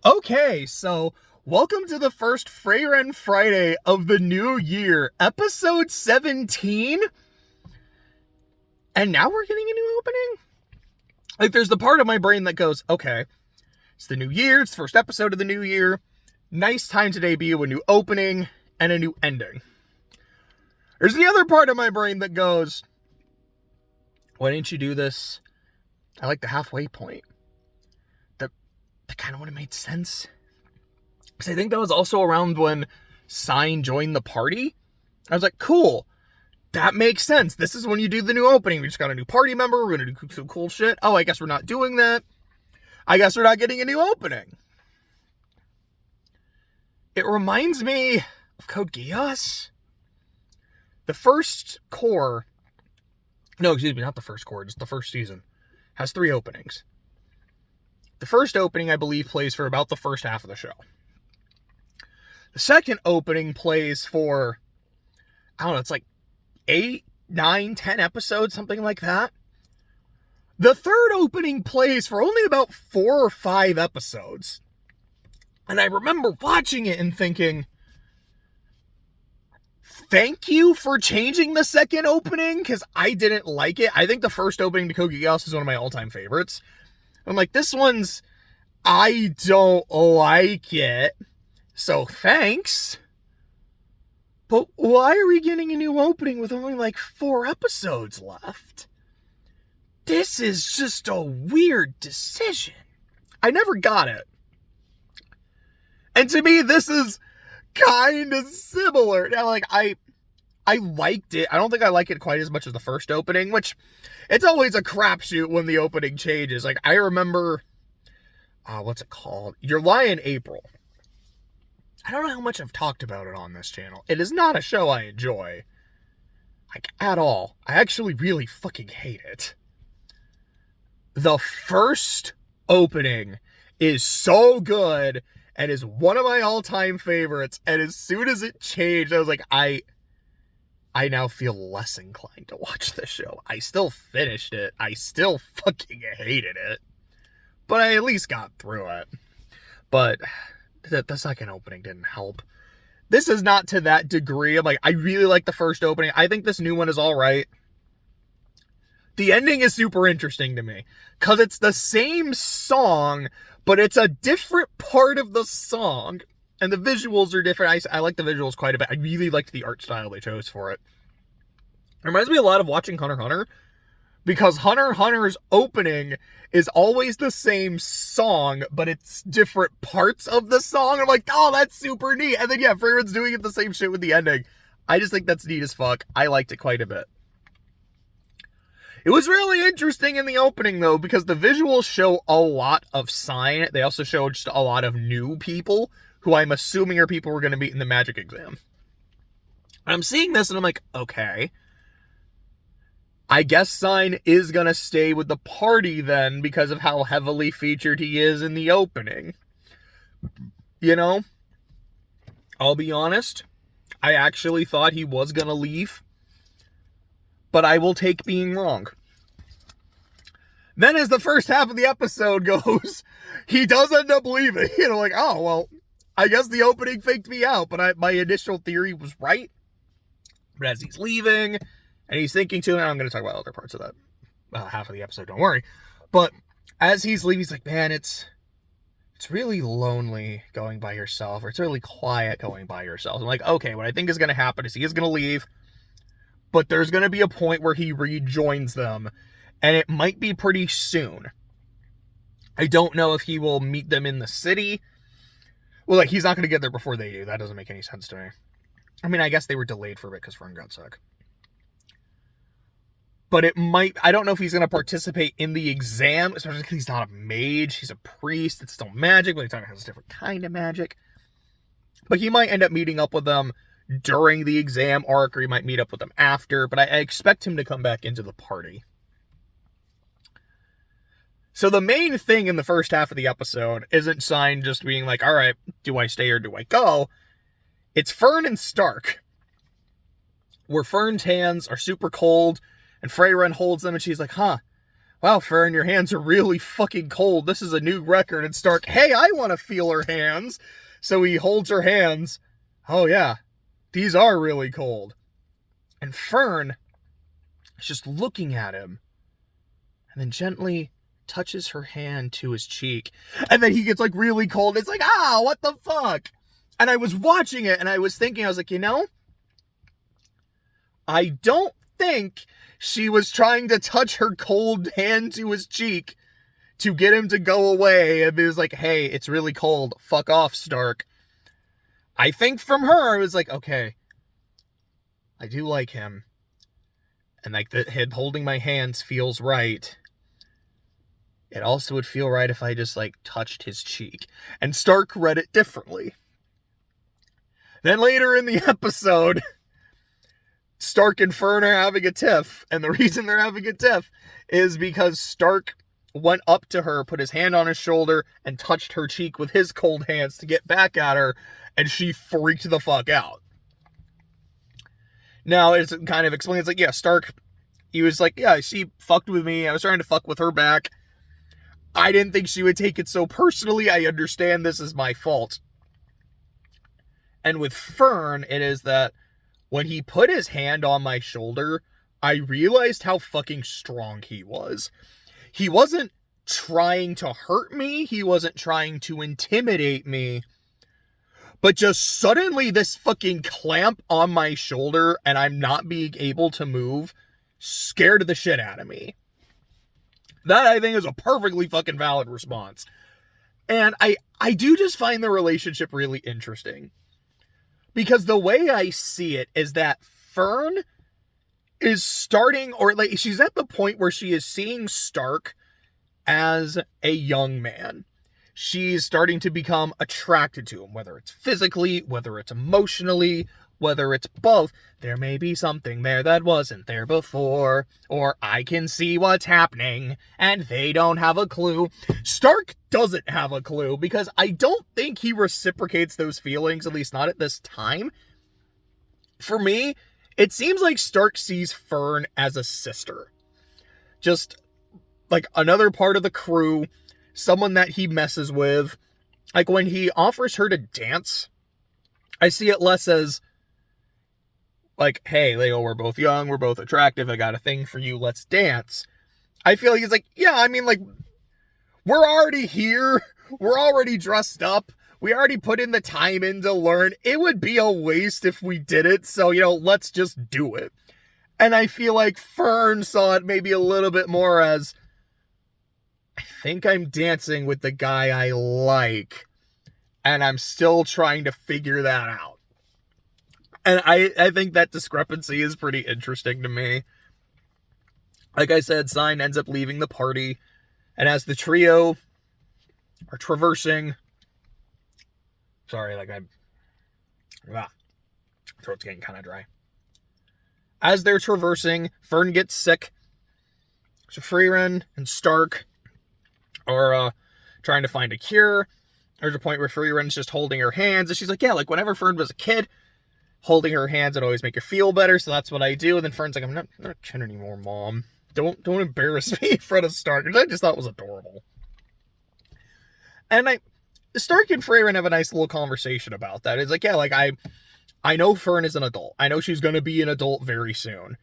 Okay, so welcome to the first Frieren Friday of the new year, episode 17. And now we're getting a new opening? Like, there's the part of my brain that goes, okay, it's the new year, it's the first episode of the new year. Nice time to debut a new opening and a new ending. There's the other part of my brain that goes, why didn't you do this? I like the halfway point. That kind of would have made sense. Because I think that was also around when Sign joined the party. I was like, cool. That makes sense. This is when you do the new opening. We just got a new party member. We're going to do some cool shit. Oh, I guess we're not doing that. I guess we're not getting a new opening. It reminds me of Code Geass. The first core, no, excuse me, not the first core, just the first season, has 3 openings. The first opening, I believe, plays for about the first half of the show. The second opening plays for, I don't know, it's like 8, 9, 10 episodes, something like that. The third opening plays for only about 4 or 5 episodes. And I remember watching it and thinking, thank you for changing the second opening, because I didn't like it. I think the first opening to Code Geass is one of my all-time favorites. I'm like, this one's, I don't like it, so thanks. But why are we getting a new opening with only like 4 episodes left? This is just a weird decision. I never got it. And to me, this is kind of similar. Now, like, I liked it. I don't think I like it quite as much as the first opening, which it's always a crapshoot when the opening changes. Like, I remember, what's it called? Your Lie in April. I don't know how much I've talked about it on this channel. It is not a show I enjoy. Like, at all. I actually really fucking hate it. The first opening is so good and is one of my all-time favorites. And as soon as it changed, I was like, I now feel less inclined to watch this show. I still finished it. I still fucking hated it. But I at least got through it. But the second opening didn't help. This is not to that degree. I'm like, I really like the first opening. I think this new one is all right. The ending is super interesting to me. Because it's the same song, but it's a different part of the song. And the visuals are different. I like the visuals quite a bit. I really liked the art style they chose for it. It reminds me a lot of watching Hunter x Hunter. Because Hunter x Hunter's opening is always the same song, but it's different parts of the song. I'm like, oh, that's super neat. And then, yeah, Frieren's doing it the same shit with the ending. I just think that's neat as fuck. I liked it quite a bit. It was really interesting in the opening, though, because the visuals show a lot of Sign. They also show just a lot of new people who I'm assuming are people we're going to meet in the magic exam. I'm seeing this and I'm like, okay, I guess Sign is going to stay with the party then because of how heavily featured he is in the opening. You know, I'll be honest, I actually thought he was going to leave, but I will take being wrong. Then as the first half of the episode goes, he does end up leaving. You know, like, oh, well, I guess the opening faked me out, but my initial theory was right. But as he's leaving, and he's thinking to, and I'm going to talk about other parts of that half of the episode, don't worry. But as he's leaving, he's like, man, it's really lonely going by yourself, or it's really quiet going by yourself. I'm like, okay, what I think is going to happen is he is going to leave, but there's going to be a point where he rejoins them, and it might be pretty soon. I don't know if he will meet them in the city. Well, like, he's not going to get there before they do. That doesn't make any sense to me. I mean, I guess they were delayed for a bit because Frieren got sick. But it might, I don't know if he's going to participate in the exam, especially because he's not a mage. He's a priest. It's still magic, but he's talking about a different kind of magic. But he might end up meeting up with them during the exam arc, or he might meet up with them after. But I expect him to come back into the party. So the main thing in the first half of the episode isn't Sign just being like, all right, do I stay or do I go? It's Fern and Stark, where Fern's hands are super cold, and Frieren holds them, and she's like, huh, wow, Frieren, your hands are really fucking cold. This is a new record. And Stark, hey, I want to feel her hands. So he holds her hands. Oh, yeah, these are really cold. And Fern is just looking at him. And then gently touches her hand to his cheek. And then he gets like really cold. It's like, what the fuck? And I was watching it and I was thinking, I was like, I don't think she was trying to touch her cold hand to his cheek to get him to go away. And it was like, hey, it's really cold. Fuck off, Stark. I think from her, it was like, okay, I do like him. And like him holding my hands feels right. It also would feel right if I just like touched his cheek. And Stark read it differently. Then later in the episode, Stark and Fern are having a tiff. And the reason they're having a tiff is because Stark went up to her, put his hand on his shoulder, and touched her cheek with his cold hands to get back at her. And she freaked the fuck out. Now, it kind of explains, like, yeah, Stark, he was like, yeah, she fucked with me. I was trying to fuck with her back. I didn't think she would take it so personally. I understand this is my fault. And with Fern, it is that when he put his hand on my shoulder, I realized how fucking strong he was. He wasn't trying to hurt me. He wasn't trying to intimidate me. But just suddenly this fucking clamp on my shoulder and I'm not being able to move scared the shit out of me. That, I think, is a perfectly fucking valid response. And I do just find the relationship really interesting. Because the way I see it is that Fern is starting, or like she's at the point where she is seeing Stark as a young man. She's starting to become attracted to him, whether it's physically, whether it's emotionally, whether it's both. There may be something there that wasn't there before, or I can see what's happening, and they don't have a clue. Stark doesn't have a clue, because I don't think he reciprocates those feelings, at least not at this time. For me, it seems like Stark sees Fern as a sister. Just like another part of the crew, someone that he messes with. Like when he offers her to dance, I see it less as like, hey, Leo, we're both young, we're both attractive, I got a thing for you, let's dance. I feel like he's like, yeah, I mean, like, we're already here, we're already dressed up, we already put in the time in to learn, it would be a waste if we did it, so, let's just do it. And I feel like Fern saw it maybe a little bit more as, I think I'm dancing with the guy I like, and I'm still trying to figure that out. And I think that discrepancy is pretty interesting to me. Like I said, Sign ends up leaving the party, and as the trio are traversing, throat's getting kind of dry. As they're traversing, Fern gets sick, so Frieren and Stark are trying to find a cure. There's a point where Frieren's just holding her hands, and she's like, yeah, like whenever Fern was a kid, holding her hands would always make her feel better, so that's what I do. And then Fern's like, I'm not a kid anymore, Mom. Don't embarrass me in front of Stark. And I just thought it was adorable. And Stark and Frieren have a nice little conversation about that. It's like, yeah, like I know Fern is an adult. I know she's going to be an adult very soon.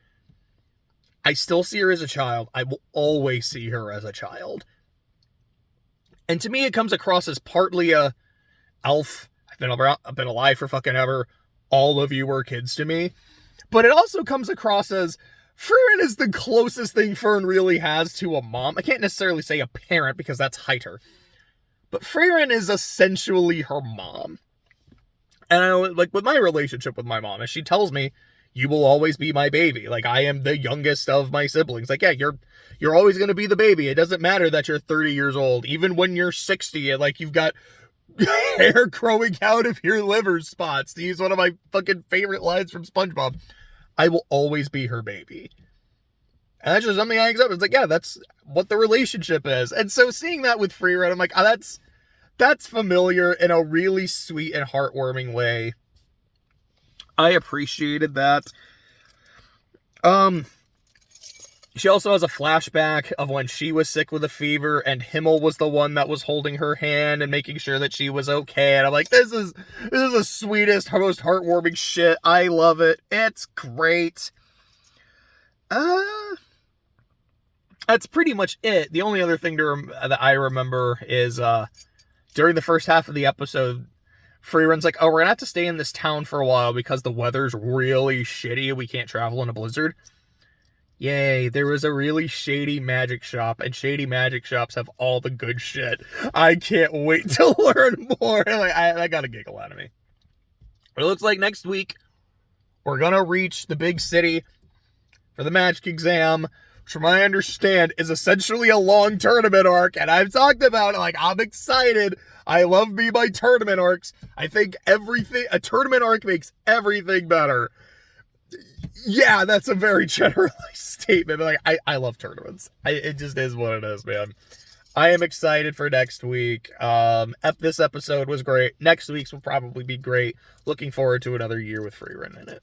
I still see her as a child. I will always see her as a child. And to me, it comes across as partly a elf. I've been alive for fucking ever. All of you were kids to me. But it also comes across as Frieren is the closest thing Fern really has to a mom. I can't necessarily say a parent because that's Heiter. But Frieren is essentially her mom. And I know, like, with my relationship with my mom, as she tells me, you will always be my baby. Like, I am the youngest of my siblings. Like, yeah, you're always going to be the baby. It doesn't matter that you're 30 years old. Even when you're 60 and, like, you've got hair growing out of your liver spots, to use one of my fucking favorite lines from SpongeBob. I will always be her baby. And that's just something I accept. It's like, yeah, that's what the relationship is. And so seeing that with Frieren, I'm like, oh, that's familiar in a really sweet and heartwarming way. I appreciated that. She also has a flashback of when she was sick with a fever and Himmel was the one that was holding her hand and making sure that she was okay. And I'm like, this is the sweetest, most heartwarming shit. I love it. It's great. That's pretty much it. The only other thing that I remember is during the first half of the episode, Frieren's like, oh, we're gonna have to stay in this town for a while because the weather's really shitty and we can't travel in a blizzard. Yay, there was a really shady magic shop, and shady magic shops have all the good shit. I can't wait to learn more. Like, that got a giggle out of me. It looks like next week we're gonna reach the big city for the magic exam, which from what I understand is essentially a long tournament arc, and I've talked about it, like, I'm excited. I love me my tournament arcs. I think a tournament arc makes everything better. Yeah, that's a very generalized statement. Like, I love tournaments. It just is what it is, man. I am excited for next week. This episode was great. Next week's will probably be great. Looking forward to another year with Frieren in it.